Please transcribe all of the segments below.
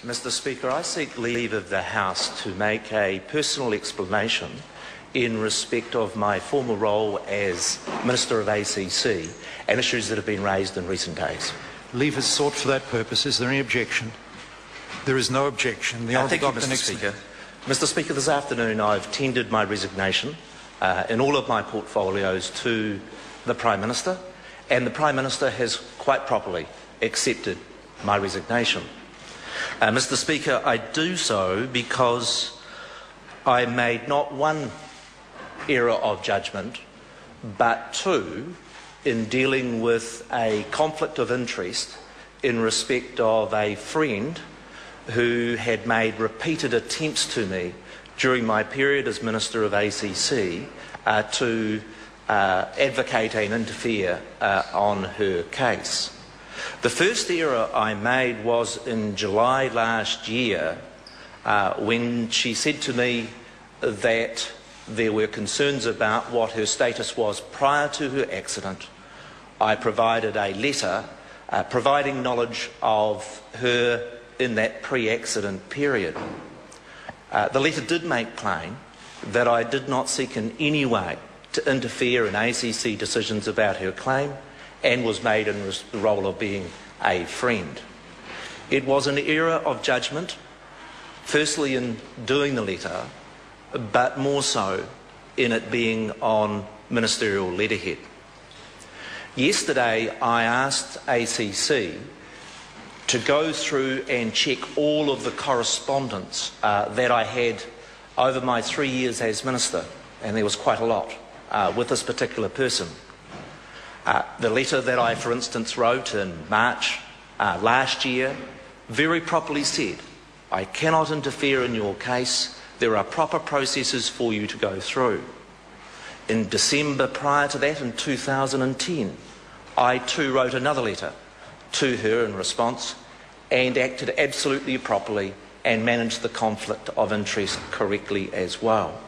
Mr. Speaker, I seek leave of the House to make a personal explanation in respect of my former role as Minister of ACC and issues that have been raised in recent days. Leave is sought for that purpose. Is there any objection? There is no objection. Thank you, Mr. Speaker. Mr. Speaker, this afternoon I've tendered my resignation in all of my portfolios to the Prime Minister, and the Prime Minister has quite properly accepted my resignation. Mr. Speaker, I do so because I made not one error of judgment, but two, in dealing with a conflict of interest in respect of a friend who had made repeated attempts to me during my period as Minister of ACC to advocate and interfere on her case. The first error I made was in July last year when she said to me that there were concerns about what her status was prior to her accident. I provided a letter providing knowledge of her in that pre-accident period. The letter did make plain that I did not seek in any way to interfere in ACC decisions about her claim, and was made in the role of being a friend. It was an error of judgment, firstly in doing the letter, but more so in it being on ministerial letterhead. Yesterday I asked ACC to go through and check all of the correspondence that I had over my 3 years as Minister, and there was quite a lot with this particular person. The letter that I, for instance, wrote in March last year very properly said, I cannot interfere in your case, there are proper processes for you to go through. In December prior to that, in 2010, I too wrote another letter to her in response and acted absolutely properly and managed the conflict of interest correctly as well.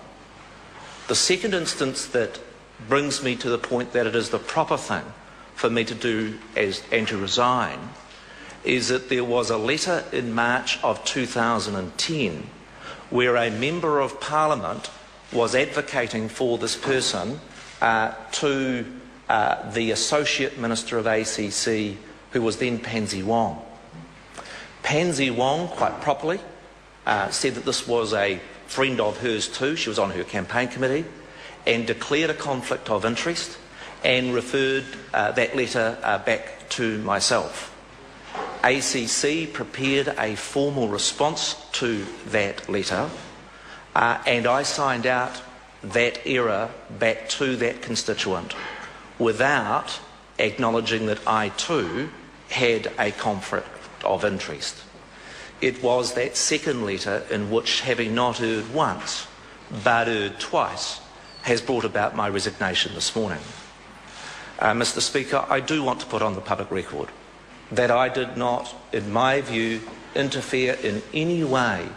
The second instance that brings me to the point that it is the proper thing for me to do and to resign is that there was a letter in March of 2010 where a Member of Parliament was advocating for this person to the Associate Minister of ACC, who was then Pansy Wong. Pansy Wong, quite properly, said that this was a friend of hers too. She was on her campaign committee, and declared a conflict of interest and referred that letter back to myself. ACC prepared a formal response to that letter and I signed out that error back to that constituent without acknowledging that I too had a conflict of interest. It was that second letter in which, having not erred once but erred twice, has brought about my resignation this morning. Mr. Speaker, I do want to put on the public record that I did not, in my view, interfere in any way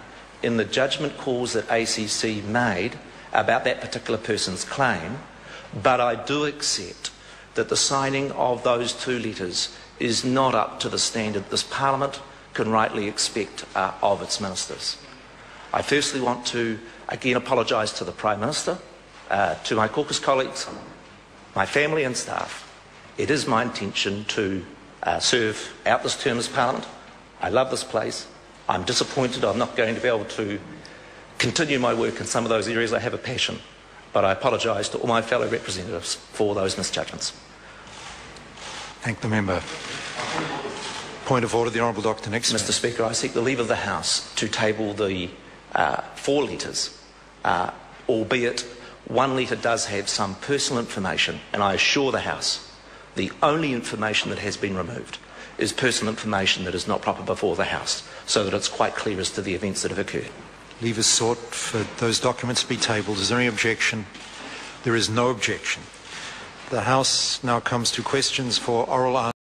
in the judgment calls that ACC made about that particular person's claim, but I do accept that the signing of those two letters is not up to the standard this Parliament can rightly expect of its ministers. I firstly want to again apologise to the Prime Minister, to my caucus colleagues, my family and staff. It is my intention to serve out this term as Parliament. I love this place. I'm disappointed I'm not going to be able to continue my work in some of those areas I have a passion, but I apologise to all my fellow representatives for those misjudgments. Thank the member. Point of order, the Honourable Dr. Nixon. Mr. Speaker, I seek the leave of the House to table the 4 letters, albeit one letter does have some personal information, and I assure the House the only information that has been removed is personal information that is not proper before the House, so that it's quite clear as to the events that have occurred. Leave is sought for those documents to be tabled. Is there any objection? There is no objection. The House now comes to questions for oral answer.